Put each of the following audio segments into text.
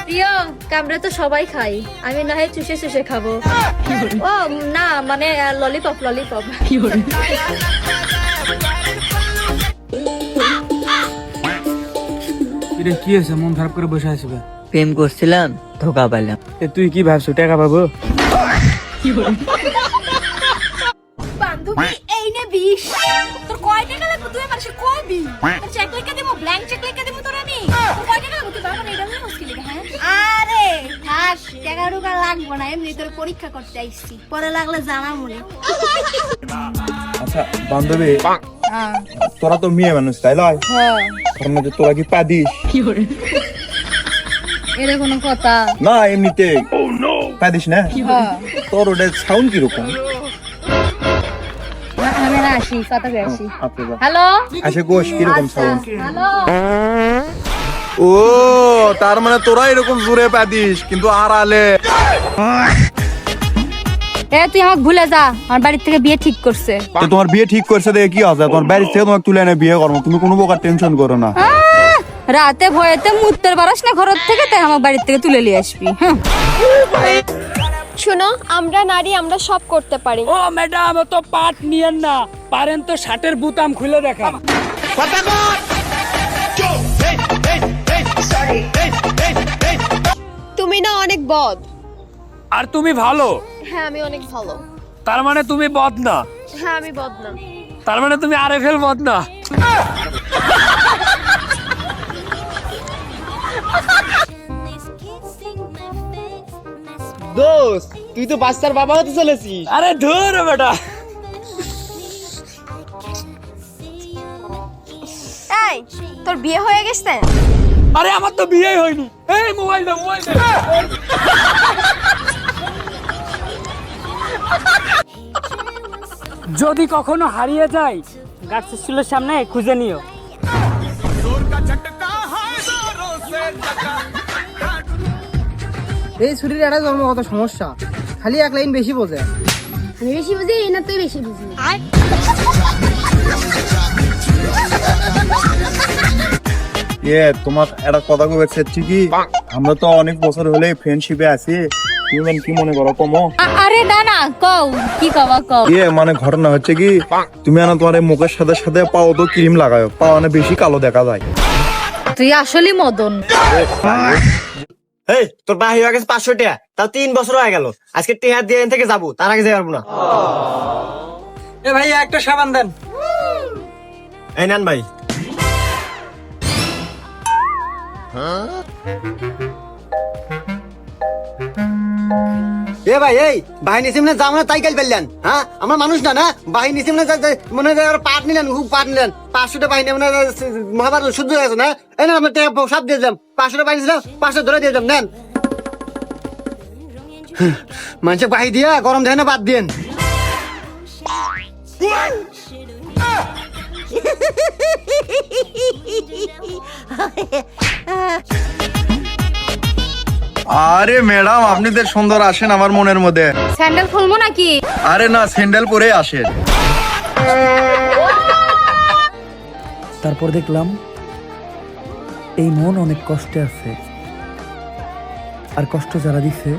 প্রিয় কামড়ে তো সবাই খাই, আমি না হয় চুষে চুষে খাবো। ও না, মানে ললিপপ ললিপপ। কি হয়েছে, মন খারাপ করে বসে আসবে? প্রেম করছিলাম, ধোকা পাইলাম। তুই কি ভাবছো টাকা পাবো? বান্ধবী এই নে 20। তোর কয় টাকা লাগবে? তুই আমার সাথে কবি তোর চেক লিখে দেবো, ব্ল্যাঙ্ক চেক লিখে দেবো তোর। আমি তোর কয় টাকা লাগবে? তুই বাবা এটা হলো মুশকিল। হ্যাঁ আরে থাক, টাকা টুকা লাগবে না, এমনি তোর পরীক্ষা করতে আইছি, পরে লাগলে জানা মনে। আচ্ছা বান্ধবী, তোরা তো মেয়ে মানুষ তাই লয়? তোরা কি পাদিস? এটা কোনো কথা না এমনিতে পাদিস না? তোর ওটা সাউন্ড কিরকম? আমি না আসি, কথা আসি। হ্যালো আসে গোশ কিরকম সাউন্ড? হ্যালো ও তার মানে তোরা এরকম জোরে পাদিস কিন্তু আর আলে। তুই আমাকে ভুলে যা, আমার বাড়ির থেকে বিয়ে ঠিক করছে। তোমার বিয়ে ঠিক করছে দেখে কি আছে? তোমার বাড়ির থেকে তোমাকে তুলে এনে বিয়ে করবো, তুমি কোনো প্রকার টেনশন করো না। রাতে ভয়েতে মুত্তের বারাস না ঘর থেকে, তাই আমার বাড়ির থেকে তুলে নিয়ে আসবি। হ্যাঁ শোনো, আমরা নারী, আমরা সব করতে পারি। ও ম্যাডাম, তো পাট নিয়েন না, পারেন তো শার্টের বুতাম খুলে দেখান। তুমি না অনেক বদ। আর তুমি ভালো? হ্যাঁ আমি অনেক ভালো। তার মানে তুমি বদ না? হ্যাঁ আমি বদ না। তার মানে তুমি আরএফএল বদ না? দোস্ত, তুই তো বাচ্চার বাবা হতে চলেছিস। আরে ধুর বেটা। এই তোর বিয়ে হয়ে গেছে? আরে আমার তো বিয়েই হয়নি। এই মোবাইল দে, মোবাইল দে। যদি কখনো হারিয়ে যায়, গার্লস স্কুলের সামনে খুঁজে নিও। এই ছুটির একটা জন্মগত সমস্যা, খালি এক লাইন বেশি বোঝে। আমি বেশি বুঝি না, তুই বেশি বুঝি। তোমার একটা কথা কবে কি, আমরা তো অনেক বছর হলে ফ্রেন্ডশিপে আছি, তুমি কি মনে করো কমো? আরে না না, কও কি কবা কও। মানে ঘটনা হচ্ছে কি, তুমি না তোমার এই মুখের সাথে সাথে পাও তো ক্রিম লাগাও, পাও না বেশি কালো দেখা যায়। তুই আসলেই মদন। এই তোর বাহি হয়ে গেছে 500 টাকা, তাও 3 বছর হয়ে গেল। আজকে টেহা দিয়ে থেকে যাবো, তার আগে যাই পারবো না। এ ভাই একটা সাবান দেন। এই নেন ভাই। এ ভাই, এই বাহিনী সিমনে যাও না, তাই কাল পেলেন? হ্যাঁ আমরা মানুষ না, না বাহিনী সিমনে মনে হয় পাট নিলেন, খুব পাট নিলেন। 500 টাকা বাহিনী মানে মহাভারত শুদ্ধ হয়ে গেছে না? এই না আমরা সব দিয়ে দিলাম, 500 টাকা বাহিনী ছিলাম, 500 ধরে দিয়ে দিলাম, নেন। মানুষের বাহি দিয়া গরম দেয় না, বাদ দিন। আরে ম্যাডাম, আপনি তো সুন্দর আসেন আমার মনের মধ্যে। স্যান্ডেল খুলবো নাকি? আরে না, স্যান্ডেল পরে আসেন। তারপর দেখলাম এই মন অনেক কষ্টে আছে, আর কষ্ট যারা দিছে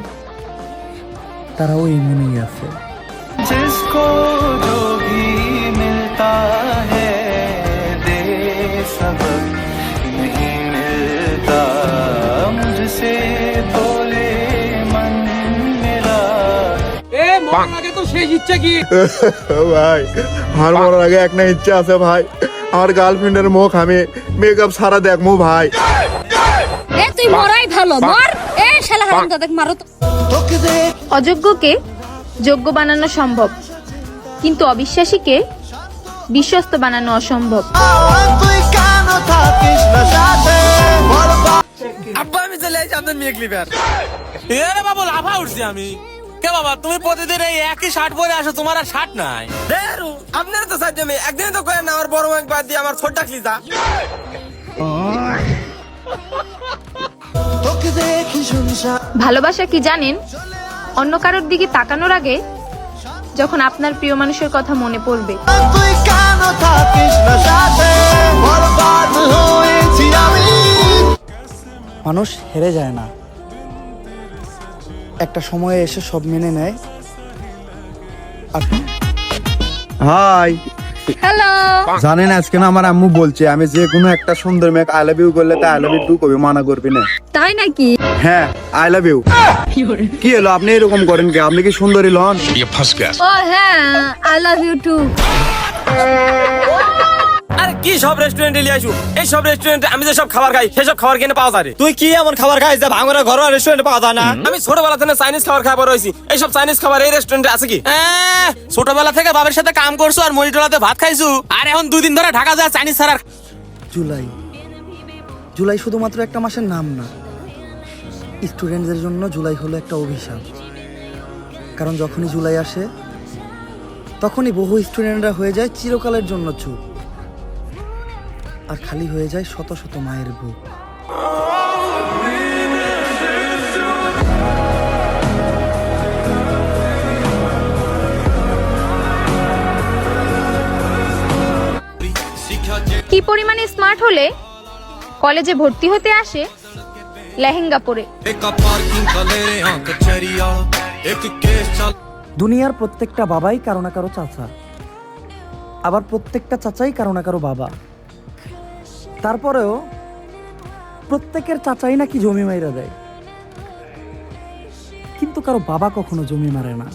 তারাও এই মনেই আছে। जिसको जो भी मिलता है दे सबक नहीं मिलता मुझसे बोले मन मेरा। এ মন লাগে তো শেষ ইচ্ছা কি? ভাই আমার মরার আগে একটা ইচ্ছা আছে ভাই, আমার গার্লফ্রেন্ডের মুখ আমি মেকআপ সারা দেখবো ভাই। তুই মরাই ভালো, মর। শালা হারামজাদা, মারো তো। অযোগ্যকে যোগ্য বানানো সম্ভব, কিন্তু অবিশ্বাসীকে বিশ্বস্ত বানানো অসম্ভব। আব্বা আমি চলে আসি আপনার মেয়ে ক্লিপার। এ বাবা লাফা উঠছি আমি। কে বাবা, তুমি প্রতিদিন এই একই শার্ট পরে আসো, তোমার আর শার্ট নাই? আপনার তো সাহায্য নেই, একদিন তো করেন আমার বড় মাইক বাদ দিয়ে আমার ছোট ডাকলি যা। ভালোবাসা কি জানেন? অন্য কারোর দিকে তাকানোর আগে যখন আপনার প্রিয় মানুষের কথা মনে পড়বে। মানুষ হেরে যায় না, একটা সময়ে এসে সব মেনে নেয়। আর হাই, হ্যালো। জানেন আজকে না আমার আম্মু বলছে আমি যে কোনো একটা সুন্দর মেয়ে আই লাভ ইউ করলে তা আই লাভ ইউ টু কবি, মানা করবি না। তাই নাকি? হ্যাঁ, আই লাভ ইউ। কি হলো আপনি এরকম করেন কি? আপনি কি সুন্দরী লন? ও হ্যাঁ, আই লাভ ইউ টু। আরে কি সব রেস্টুরেন্টে নিয়ে আসু? এই সব রেস্টুরেন্টে আমি যে সব খাবার খাই সেসব খাবার কেন পাওয়া যায় রে? তুই কি এমন খাবার খাইস যা ভাঙরা ঘরোয়া রেস্টুরেন্টে পাওয়া যায় না? আমি ছোটবেলা থেকে চাইনিজ খাবার খাবার রয়েছি, এই সব চাইনিজ খাবার এই রেস্টুরেন্টে আছে কি? ছোটবেলা থেকে বাবার সাথে কাম করছো আর মরিটোলাতে ভাত খাইছো, আর এখন 2 দিন ধরে ঢাকা যায় চাইনিজ ছাড়া। জুলাই, জুলাই শুধুমাত্র একটা মাসের নাম না, স্টুডেন্টদের জন্য জুলাই হলো একটা অভিশাপ। কারণ যখনই জুলাই আসে তখনই বহু স্টুডেন্টরা হয়ে যায় চিরকালের জন্য চুপ, আর খালি হয়ে যায় শত শত মায়ের বুক। কি পরিমাণে স্মার্ট হলে কলেজে ভর্তি হতে আসে লেহেঙ্গা পরে। দুনিয়ার প্রত্যেকটা বাবাই কারো না কারো চাচা, আবার প্রত্যেকটা চাচাই কারো না কারো বাবা। তারপরেও প্রত্যেকের চাচাই নাকি জমি মাইরা দেয়, কিন্তু কারো বাবা কখনো জমি মারে না।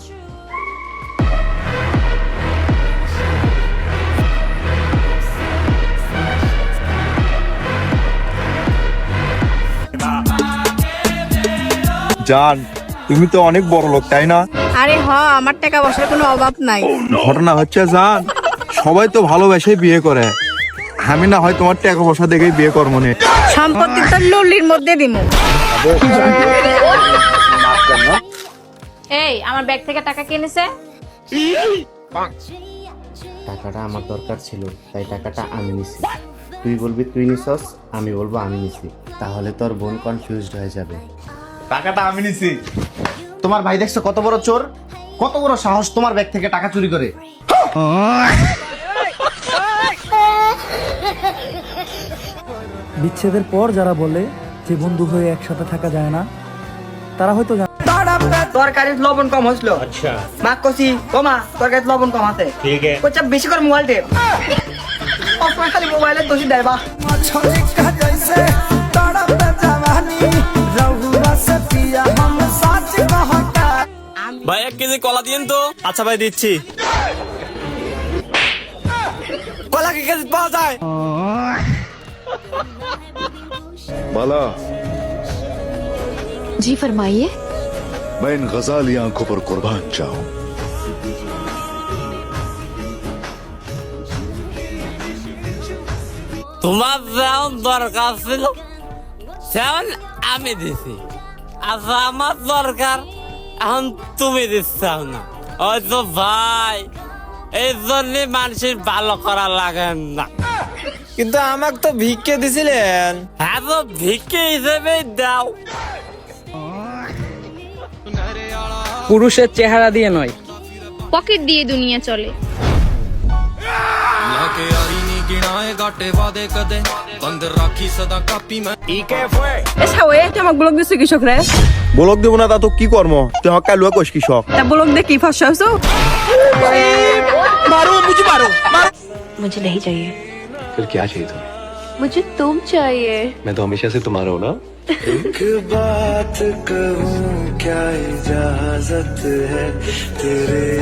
জান, তুমি তো অনেক বড় লোক তাই না? আরে হ, আমার টাকা পয়সার কোনো অভাব নাই। ঘটনা হচ্ছে জান, সবাই তো ভালোবেসে বিয়ে করে, আমি না হয় তোমার টাকা পয়সা দেখেই বিয়ে করবো না। সম্পত্তি তো লুলির মধ্যে দিমু। এই আমার ব্যাগ থেকে টাকা কে নিছে? টাকাটা আমার দরকার ছিল, তাই টাকাটা আমি নিছি। তুই বলবি তুই নিছস, আমি বলবো আমি নিছি, তাহলে তোর বোন কনফিউজড হয়ে যাবে। টাকাটা আমি নিছি। তোমার ভাই দেখছো কত বড় চোর, কত বড় সাহস তোমার ব্যাগ থেকে টাকা চুরি করে। বিচ্ছেদের পর যারা বলে যে বন্ধু হয়ে একসাথে থাকা যায় না, তারা হয়তো তরকারি লবণ কম হইছিল। আচ্ছা মা কষি কমা তরকারি লবণ কম আছে, ঠিক আছে কোচা বেশি করে মোবাইল দে, অসময় খালি মোবাইলের দোষী দেয়। বা ভাই 1 কেজি কলা দিন তো। আচ্ছা ভাই দিচ্ছি। কলা কি কেজি পাওয়া যায়? बाला, जी फरमाइए। मैं इन गजाली आंखों पर कुर्बान चाहूं। তোমার যেমন দরকার ছিল সেমন আমি দিছি, আচ্ছা আমার দরকার এখন তুমি দিচ্ছাও না। হয়তো ভাই এই জন্য মানুষের ভালো করা লাগে না। কিন্তু আমাকে তো ভিক্ষে দিছিলেন। হ্যাঁ তো ভিক্ষে হিসেবে দাও। পুরুষের চেহারা দিয়ে নয়, পকেট দিয়ে দুনিয়া চলে। এসা ওয়ে আমাক ব্লগ দিছে কৃষক রে। বলক দেবো না তা তো কি কর্ম, তুই হক কালুয়া কোষ কৃষক। তা ব্লগ দে কি ফাঁসা হইছো? মারো মুঝে মারো। मुझे नहीं चाहिए। फिर क्या चाहिए तुम्हें? मुझे तुम चाहिए। मैं तो हमेशा से तुम्हारा हूं ना। एक बात कहूं क्या इजाजत है तेरे